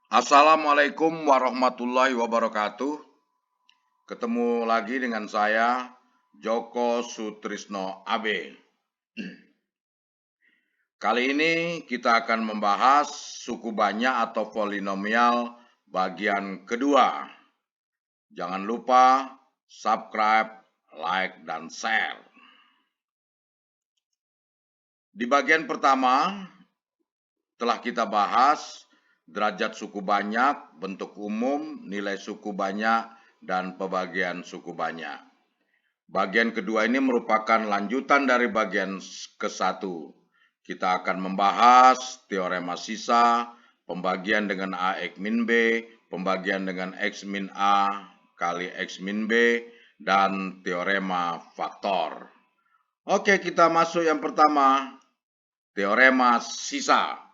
Assalamualaikum warahmatullahi wabarakatuh. Ketemu lagi dengan saya, Joko Sutrisno AB. Kali ini kita akan membahas suku banyak atau polinomial bagian kedua. Jangan lupa subscribe, like, dan share. Di bagian pertama, telah kita bahas derajat suku banyak, bentuk umum, nilai suku banyak, dan pembagian suku banyak. Bagian kedua ini merupakan lanjutan dari bagian ke-1. Kita akan membahas teorema sisa, pembagian dengan AX min B, pembagian dengan X min A kali X min B, dan teorema faktor. Oke, kita masuk yang pertama, teorema sisa.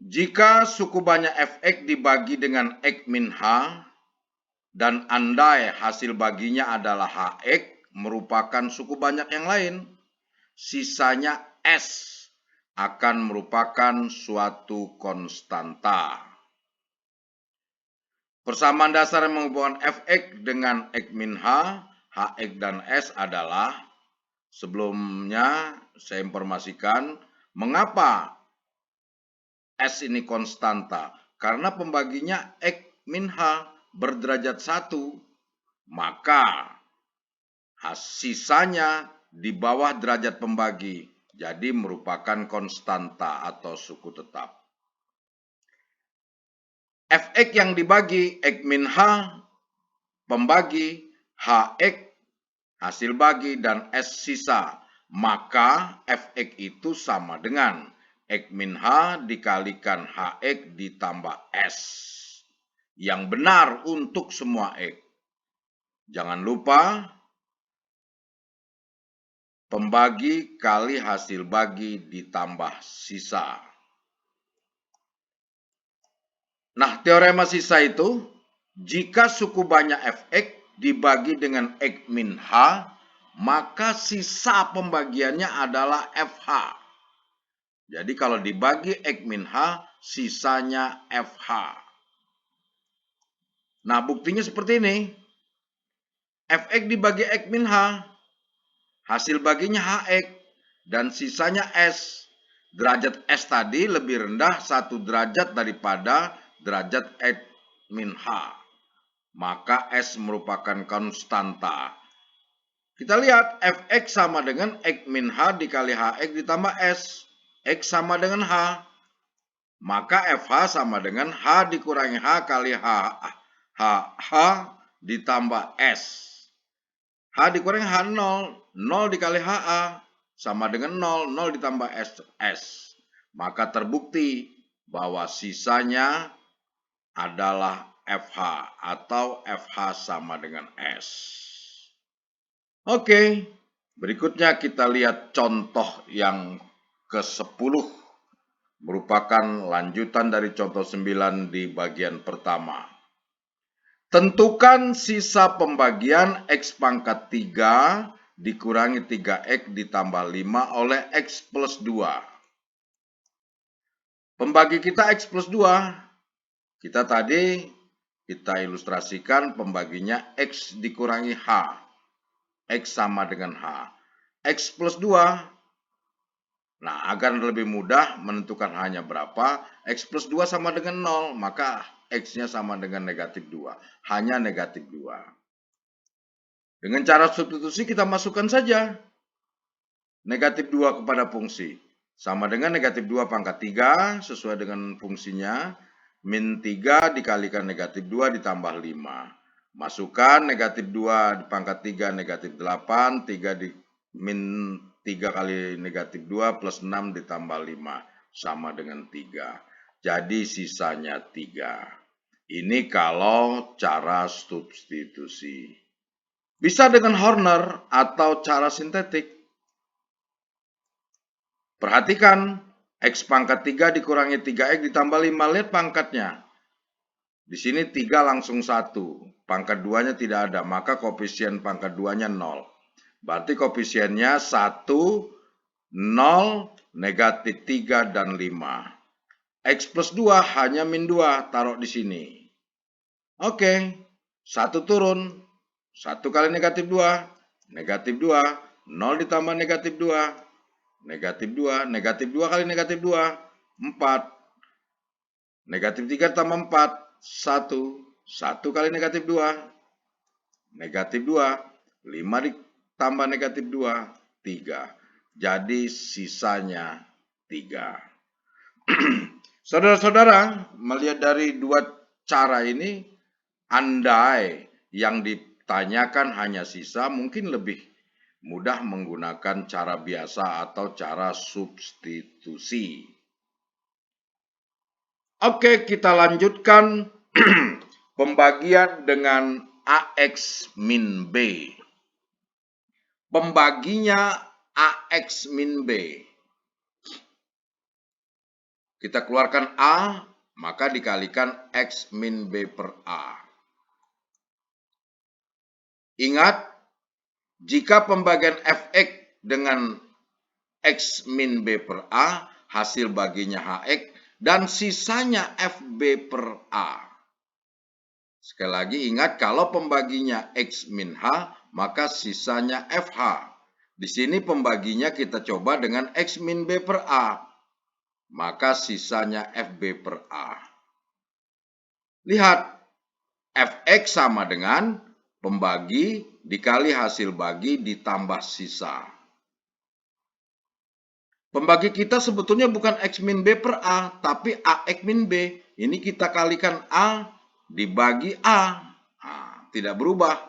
Jika suku banyak Fx dibagi dengan X min H, dan andai hasil baginya adalah Hx merupakan suku banyak yang lain, sisanya S akan merupakan suatu konstanta. Persamaan dasar yang menghubungkan Fx dengan X min H, Hx dan S adalah, sebelumnya saya informasikan, mengapa S ini konstanta? Karena pembaginya X min H berderajat 1, maka sisanya di bawah derajat pembagi, jadi merupakan konstanta atau suku tetap. Fx yang dibagi X min H, pembagi, Hx, hasil bagi, dan S sisa, maka Fx itu sama dengan X min H dikalikan Hx ditambah S, yang benar untuk semua X. Jangan lupa, pembagi kali hasil bagi ditambah sisa. Nah, teorema sisa itu, jika suku banyak Fx dibagi dengan X min H, maka sisa pembagiannya adalah Fh. Jadi kalau dibagi X min H, sisanya Fh. Nah, buktinya seperti ini. Fx dibagi X min H, hasil baginya Hx, dan sisanya S. Derajat S tadi lebih rendah 1 derajat daripada derajat X min H. Maka S merupakan konstanta. Kita lihat Fx sama dengan X min H dikali Hx ditambah S. X sama dengan H. Maka Fh sama dengan H dikurangi H kali H ditambah S. H dikurangi H 0, 0 dikali HA sama dengan 0, 0 ditambah S. Maka terbukti bahwa sisanya adalah Fh atau Fh sama dengan S. Oke, berikutnya kita lihat contoh yang ke-10. Merupakan lanjutan dari contoh 9 di bagian pertama. Tentukan sisa pembagian X pangkat 3 dikurangi 3X ditambah 5 oleh X plus 2. Pembagi kita X plus 2. Kita ilustrasikan pembaginya X dikurangi H. X sama dengan H. X plus 2. Nah, agar lebih mudah menentukan H-nya berapa, X plus 2 sama dengan 0, maka X-nya sama dengan negatif 2. Hanya negatif 2. Dengan cara substitusi kita masukkan saja negatif 2 kepada fungsi. Sama dengan negatif 2 pangkat 3 sesuai dengan fungsinya. Min 3 dikalikan negatif 2 ditambah 5. Masukkan negatif 2 di pangkat 3 negatif 8. 3 di min 3 kali negatif 2 plus 6 ditambah 5 sama dengan 3. Jadi sisanya 3. Ini kalau cara substitusi. Bisa dengan Horner atau cara sintetik. Perhatikan, X pangkat 3 dikurangi 3X ditambah 5. Lihat pangkatnya. Di sini 3 langsung 1. Pangkat 2-nya tidak ada, maka koefisien pangkat 2-nya 0. Berarti koefisiennya 1, 0, negatif 3, dan 5. X plus 2 hanya min 2, taruh di sini. Oke, 1 turun, 1 kali negatif 2, 0 ditambah negatif 2, negatif 2 kali negatif 2, 4, negatif 3 tambah 4, 1 kali negatif 2, negatif 2, 5 ditambah negatif 2, 3. Jadi sisanya 3. Saudara-saudara, melihat dari dua cara ini, andai yang ditanyakan hanya sisa, mungkin lebih mudah menggunakan cara biasa atau cara substitusi. Oke, kita lanjutkan pembagian dengan AX min B. Pembaginya AX min B. Kita keluarkan A, maka dikalikan X min B per A. Ingat, jika pembagian Fx dengan X min B per A, hasil baginya Hx, dan sisanya Fb per A. Sekali lagi ingat, kalau pembaginya X min H, maka sisanya FH. Di sini pembaginya kita coba dengan X min B per A, maka sisanya Fb per A. Lihat, Fx sama dengan pembagi dikali hasil bagi ditambah sisa. Pembagi kita sebetulnya bukan X min B per A, tapi AX min B. Ini kita kalikan A dibagi A. Nah, tidak berubah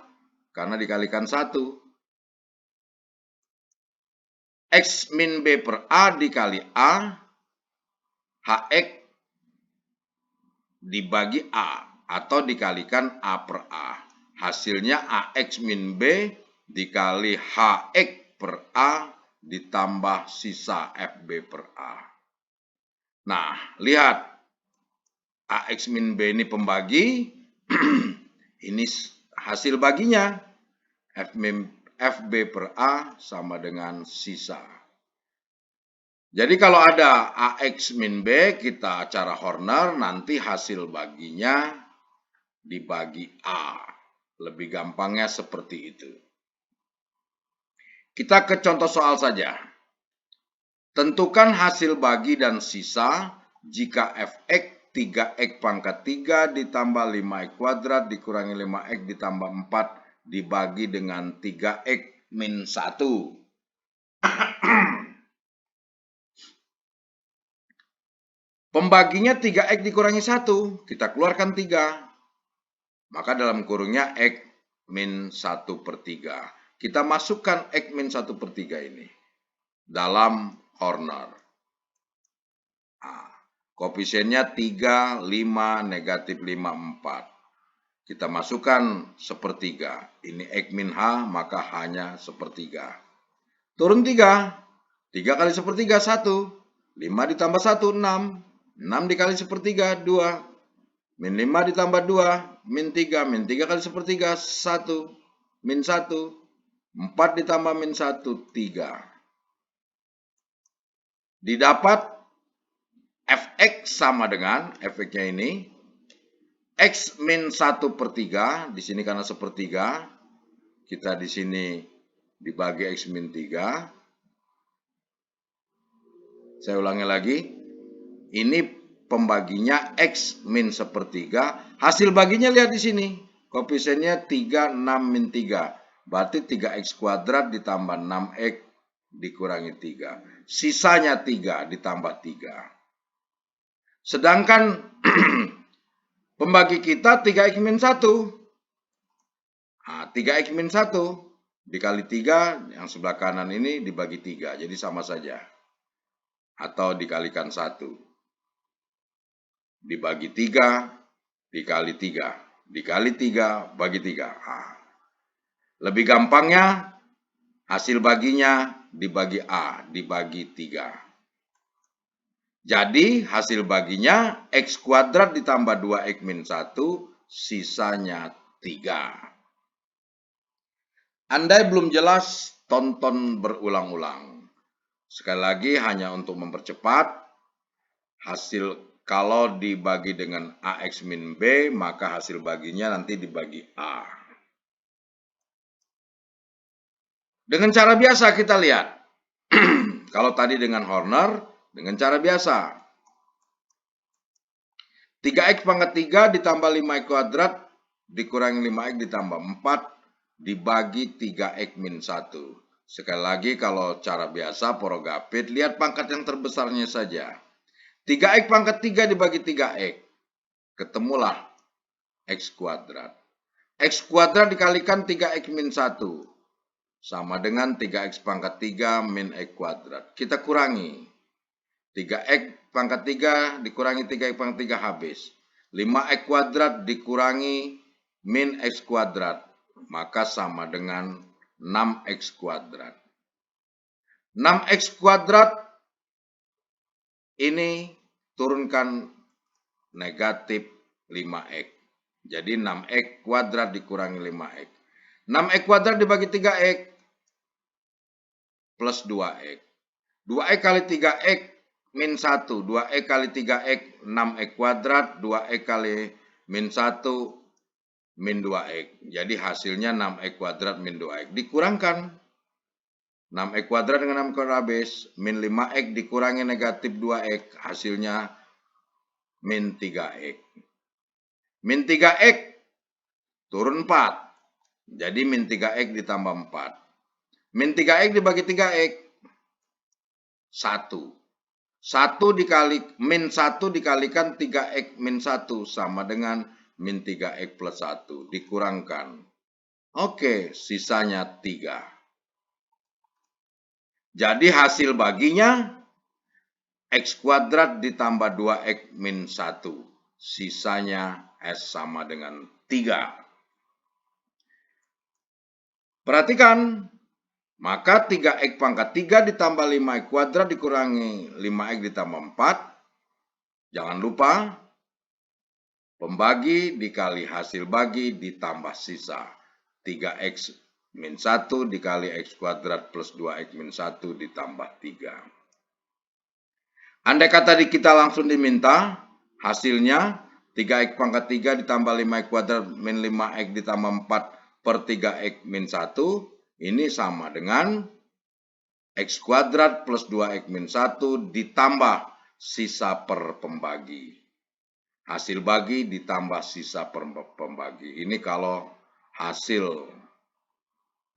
karena dikalikan 1. X min B per A dikali A, HX dibagi A atau dikalikan A per A. Hasilnya AX min B dikali HX per A ditambah sisa FB per A. Nah, lihat. AX min B ini pembagi. Ini hasil baginya. FB per A sama dengan sisa. Jadi kalau ada AX min B, kita cara Horner, nanti hasil baginya dibagi A. Lebih gampangnya seperti itu. Kita ke contoh soal saja. Tentukan hasil bagi dan sisa jika Fx 3x pangkat 3 ditambah 5x kuadrat dikurangi 5x ditambah 4 dibagi dengan 3x min 1. Pembaginya 3x dikurangi 1, kita keluarkan 3. Maka dalam kurungnya x min 1 per 3. Kita masukkan x min 1 per 3 ini dalam Horner. Nah, koefisiennya 3, 5, negatif 5, 4. Kita masukkan sepertiga. Ini X min H, maka hanya sepertiga. Turun 3. 3 kali sepertiga, 1. 5 ditambah 1, 6. 6 dikali sepertiga, 2. Min 5 ditambah 2, min 3. Min 3 kali sepertiga, 1. Min 1. 4 ditambah min 1, 3. Didapat Fx sama dengan, Fx-nya ini, X min 1 per 3, di sini karena sepertiga, kita di sini dibagi X min 3. Saya ulangi lagi, ini pembaginya X min sepertiga, hasil baginya lihat di sini, koefisiennya 3, 6, min 3, berarti 3x kuadrat ditambah 6x dikurangi 3. Sisanya 3 ditambah 3. Sedangkan pembagi kita 3x min 1. Nah, 3x min 1 dikali 3, yang sebelah kanan ini dibagi 3. Jadi sama saja. Atau dikalikan 1. Dibagi 3, dikali 3. Dikali 3, bagi 3. Nah, lebih gampangnya, hasil baginya dibagi A, dibagi 3. Jadi hasil baginya X kuadrat ditambah 2X min 1, sisanya 3. Andai belum jelas, tonton berulang-ulang. Sekali lagi hanya untuk mempercepat, hasil Kalau dibagi dengan AX min B, maka hasil baginya nanti dibagi A. Dengan cara biasa kita lihat. Kalau tadi dengan Horner, dengan cara biasa. 3X pangkat 3 ditambah 5X kuadrat dikurangi 5X ditambah 4 dibagi 3X min 1. Sekali lagi kalau cara biasa porogapit, lihat pangkat yang terbesarnya saja. 3X pangkat 3 dibagi 3X. Ketemulah X kuadrat. X kuadrat dikalikan 3X min 1. Sama dengan 3X pangkat 3 min X kuadrat. Kita kurangi. 3X pangkat 3 dikurangi 3X pangkat 3 habis. 5X kuadrat dikurangi min X kuadrat. Maka sama dengan 6X kuadrat. 6X kuadrat ini turunkan negatif 5X. Jadi 6X kuadrat dikurangi 5X. 6X kuadrat dibagi 3X plus 2X. 2X kali 3X min 1. 2X kali 3X 6X kuadrat. 2X kali min 1 min 2X. Jadi hasilnya 6X kuadrat min 2X. Dikurangkan. 6X kuadrat dengan 6 kuadrat habis. Min 5X dikurangi negatif 2X. Hasilnya min 3X. Min 3X turun 4. Jadi min 3X ditambah 4. Min 3X dibagi 3X. 1. 1 dikali min 1 dikalikan 3X min 1 sama dengan min 3X plus 1. Dikurangkan. Oke, sisanya 3. Jadi hasil baginya X kuadrat ditambah 2X min 1. Sisanya S sama dengan 3. Perhatikan. Maka 3X pangkat 3 ditambah 5X kuadrat dikurangi 5X ditambah 4. Jangan lupa, pembagi dikali hasil bagi ditambah sisa. 3X min 1 dikali X kuadrat plus 2X min 1 ditambah 3. Andai kata kita langsung diminta, hasilnya 3X pangkat 3 ditambah 5X kuadrat min 5X ditambah 4 per 3X min 1. Ini sama dengan X kuadrat plus 2X min 1 ditambah sisa per pembagi. Hasil bagi ditambah sisa per pembagi. Ini kalau hasil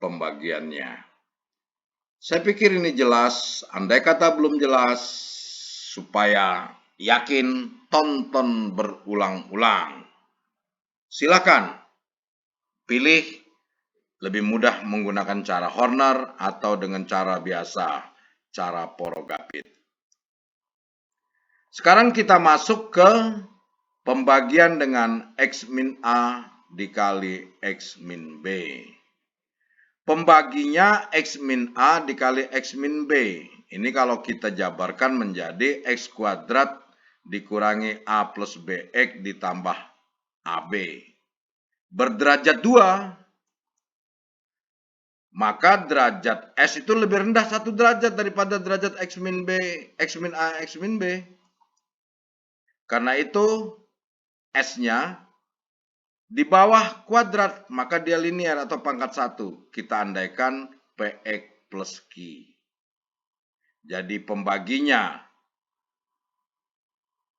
pembagiannya. Saya pikir ini jelas. Andai kata belum jelas, supaya yakin, tonton berulang-ulang. Silakan pilih lebih mudah menggunakan cara Horner atau dengan cara biasa, cara porogapit. Sekarang kita masuk ke pembagian dengan X min A dikali X min B. Pembaginya X min A dikali X min B. Ini kalau kita jabarkan menjadi X kuadrat dikurangi A plus BX ditambah AB. Berderajat 2. Maka derajat S itu lebih rendah 1 derajat daripada derajat X min B, X min A, X min B. Karena itu S-nya di bawah kuadrat, maka dia linear atau pangkat 1. Kita andaikan PX plus Q. Jadi pembaginya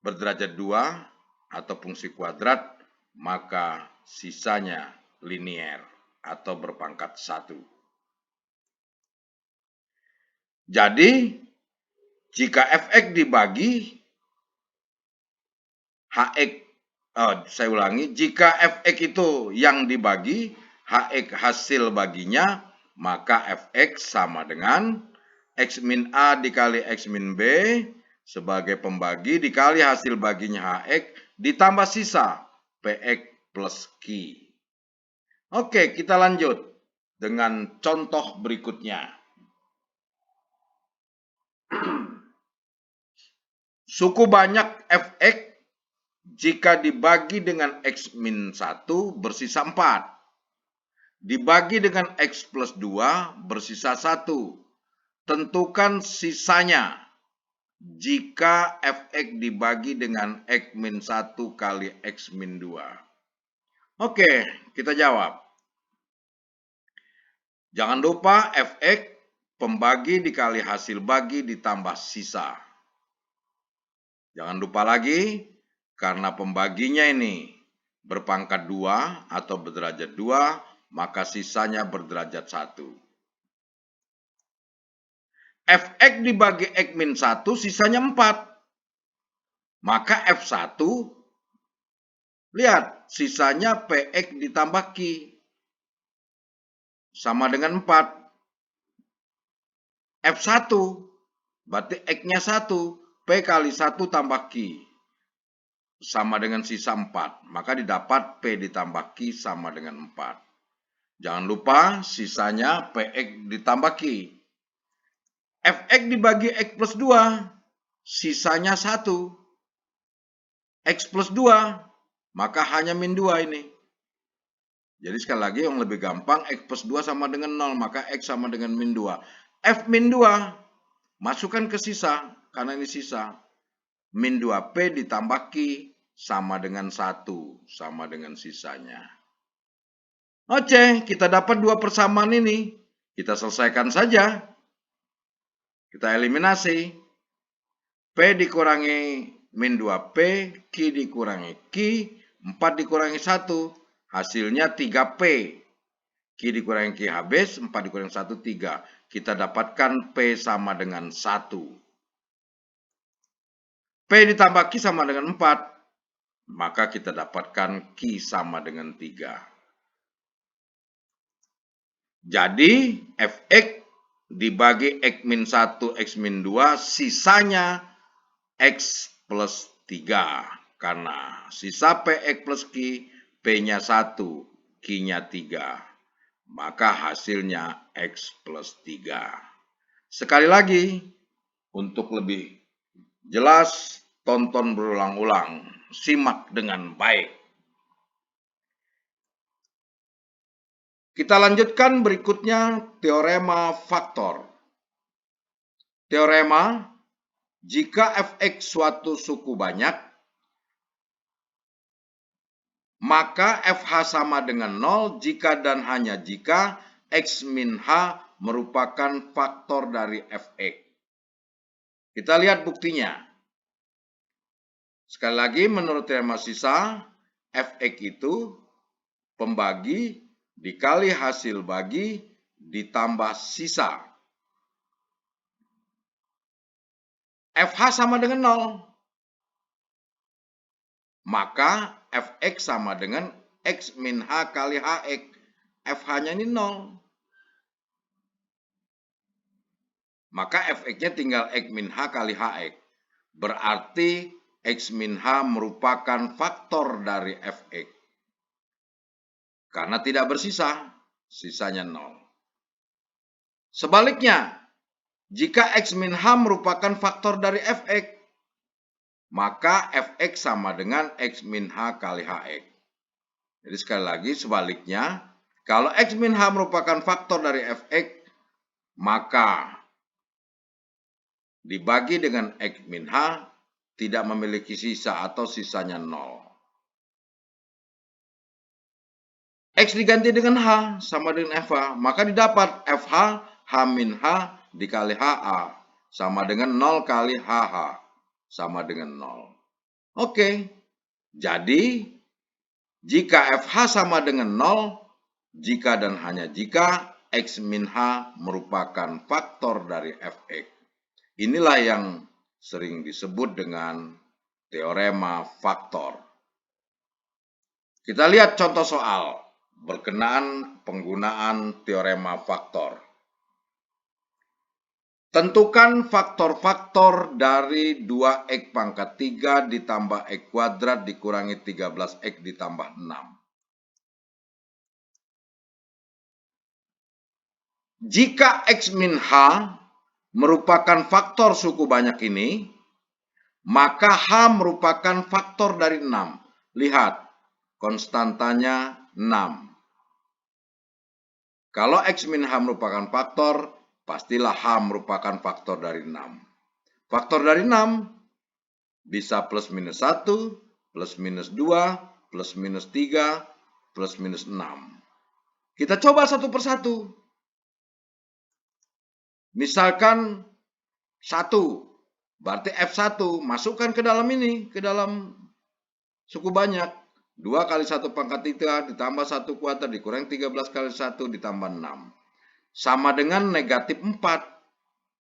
berderajat 2 atau fungsi kuadrat, maka sisanya linear atau berpangkat 1. Jadi, jika Fx dibagi Hx, saya ulangi, jika Fx itu yang dibagi, Hx hasil baginya, maka Fx sama dengan X min A dikali X min B sebagai pembagi dikali hasil baginya Hx ditambah sisa Px plus Q. Oke, kita lanjut dengan contoh berikutnya. Suku banyak Fx jika dibagi dengan X min 1 bersisa 4. Dibagi dengan X plus 2 bersisa 1. Tentukan sisanya. jika fx dibagi dengan x min 1 kali x min 2. Oke, kita jawab. Jangan lupa fx pembagi dikali hasil bagi ditambah sisa. Jangan lupa lagi, karena pembaginya ini berpangkat 2 atau berderajat 2, maka sisanya berderajat 1. Fx dibagi x min 1, sisanya 4. Maka F1, lihat, sisanya Px ditambah Q. Sama dengan 4. F1, berarti X-nya 1. P kali 1 tambah Q. Sama dengan sisa 4. Maka didapat P ditambah Q sama dengan 4. Jangan lupa sisanya Px ditambah Q. Fx dibagi X plus 2. Sisanya 1. X plus 2. Maka hanya min 2 ini. Jadi sekali lagi yang lebih gampang, X plus 2 sama dengan 0, maka X sama dengan min 2. F min 2, masukkan ke sisa, karena ini sisa. Min 2P ditambah Q, sama dengan 1, sama dengan sisanya. Oke, kita dapat dua persamaan ini. Kita selesaikan saja. Kita eliminasi. P dikurangi min 2P, Q dikurangi Q, 4 dikurangi 1. Hasilnya 3P. Q dikurangi Q habis, 4 dikurangi 1, 3. Kita dapatkan P sama dengan 1. P ditambah Q sama dengan 4. Maka kita dapatkan Q sama dengan 3. Jadi, Fx dibagi X min 1, X min 2, sisanya X plus 3. Karena sisa Px plus Q, P-nya 1, Q-nya 3. Maka hasilnya X plus 3. Sekali lagi, untuk lebih jelas, tonton berulang-ulang. Simak dengan baik. Kita lanjutkan berikutnya teorema faktor. Teorema, jika Fx suatu suku banyak, maka FH sama dengan 0 jika dan hanya jika X min H merupakan faktor dari Fx. Kita lihat buktinya. Sekali lagi, menurut teorema sisa, Fx itu pembagi dikali hasil bagi ditambah sisa. FH sama dengan 0. Maka Fx sama dengan X min H kali Hx. FH-nya ini 0. Maka Fx-nya tinggal X min H kali Hx. Berarti X min H merupakan faktor dari Fx. Karena tidak bersisa, sisanya 0. Sebaliknya, jika X min H merupakan faktor dari Fx, maka Fx sama dengan X min H kali Hx. Jadi sekali lagi sebaliknya, kalau X min H merupakan faktor dari Fx, maka dibagi dengan X min H tidak memiliki sisa atau sisanya 0. X diganti dengan H sama dengan FH, maka didapat FH H min H dikali HA sama dengan 0 kali HH sama dengan 0. Oke, jadi jika FH sama dengan 0, jika dan hanya jika X min H merupakan faktor dari Fx. Inilah yang sering disebut dengan teorema faktor. Kita lihat contoh soal berkenaan penggunaan teorema faktor. Tentukan faktor-faktor dari 2x pangkat 3 ditambah x kuadrat dikurangi 13x ditambah 6. Jika X min H merupakan faktor suku banyak ini, maka H merupakan faktor dari 6. Lihat, konstantanya 6. Kalau X min H merupakan faktor, pastilah H merupakan faktor dari 6. Faktor dari 6 bisa plus minus 1, plus minus 2, plus minus 3, plus minus 6. Kita coba satu persatu. Misalkan 1, berarti F1 masukkan ke dalam ini, ke dalam suku banyak. 2 kali 1 pangkat 3 ditambah 1 kuadrat dikurangi 13 kali 1 ditambah 6. Sama dengan negatif 4.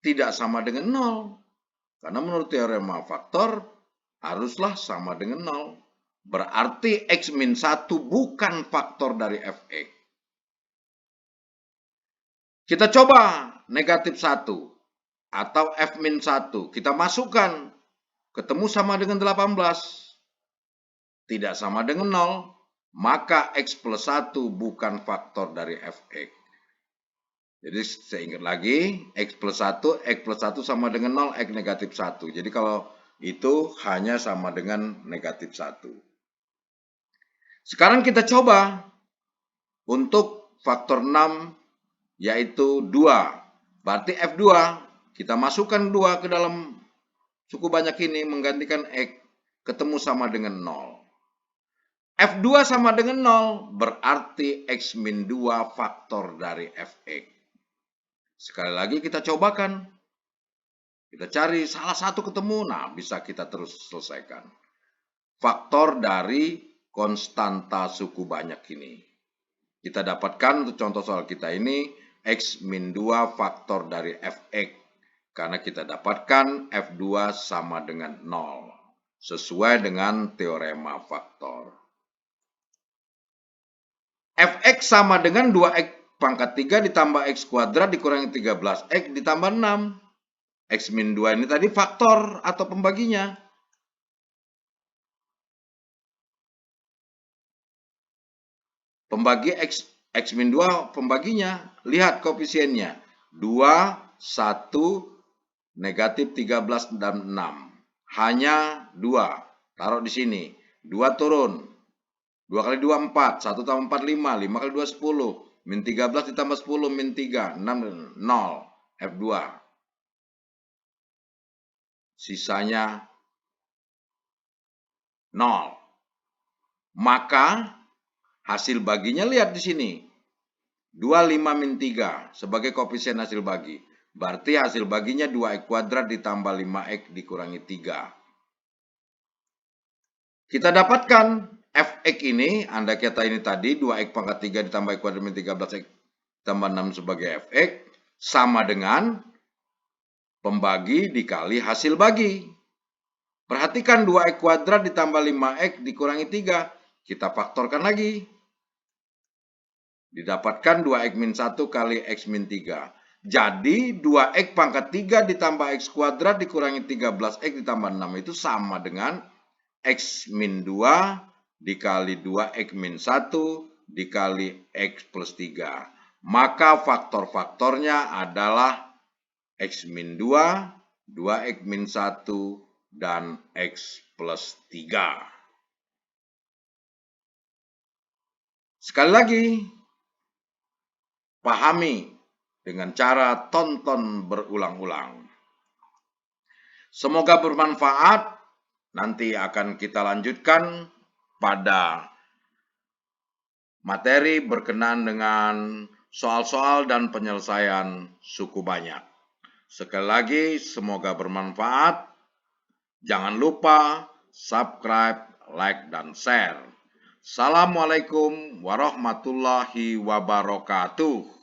Tidak sama dengan 0. Karena menurut teorema faktor, haruslah sama dengan 0. Berarti X min 1 bukan faktor dari Fx. Kita coba negatif 1 atau F min 1. Kita masukkan. Ketemu sama dengan 18. Tidak sama dengan 0. Maka X plus 1 bukan faktor dari Fx. Jadi saya ingat lagi, X plus 1 sama dengan 0, X negatif 1. Jadi kalau itu hanya sama dengan negatif 1. Sekarang kita coba untuk faktor 6 yaitu 2. Berarti F2 kita masukkan 2 ke dalam suku banyak ini menggantikan X ketemu sama dengan 0. F2 sama dengan 0 berarti X min 2 faktor dari Fx. Sekali lagi kita cobakan. Kita cari salah satu ketemu, nah bisa kita terus selesaikan. Faktor dari konstanta suku banyak ini. Kita dapatkan untuk contoh soal kita ini, X min 2 faktor dari Fx. Karena kita dapatkan F2 sama dengan 0. Sesuai dengan teorema faktor. Fx sama dengan 2x pangkat 3 ditambah x kuadrat dikurangi 13x ditambah 6. X min 2 ini tadi faktor atau pembaginya. Pembagi X min 2 pembaginya. Lihat koefisiennya. 2, 1, negatif 13 dan 6. Hanya 2. Taruh di sini. 2 turun. 2 kali 2, 4. 1 tambah 4, 5. 5 kali 2, 10. Min 13 ditambah 10, min 3. 6, 0. F2. Sisanya 0. Maka hasil baginya lihat di sini. 25 min 3 sebagai koefisien hasil bagi. Berarti hasil baginya 2x kuadrat ditambah 5x dikurangi 3. Kita dapatkan Fx ini, andai kata ini tadi 2x pangkat 3 ditambah x kuadrat min 13x tambah 6 sebagai Fx, sama dengan pembagi dikali hasil bagi. Perhatikan 2x kuadrat ditambah 5x dikurangi 3. Kita faktorkan lagi. Didapatkan 2x min 1 kali x min 3. Jadi 2x pangkat 3 ditambah x kuadrat dikurangi 13x ditambah 6 itu sama dengan x min 2 dikali 2x min 1 dikali x plus 3. Maka faktor-faktornya adalah x min 2, 2x min 1, dan x plus 3. Sekali lagi, pahami dengan cara tonton berulang-ulang. Semoga bermanfaat. Nanti akan kita lanjutkan pada materi berkenaan dengan soal-soal dan penyelesaian suku banyak. Sekali lagi, semoga bermanfaat. Jangan lupa subscribe, like, dan share. Assalamualaikum warahmatullahi wabarakatuh.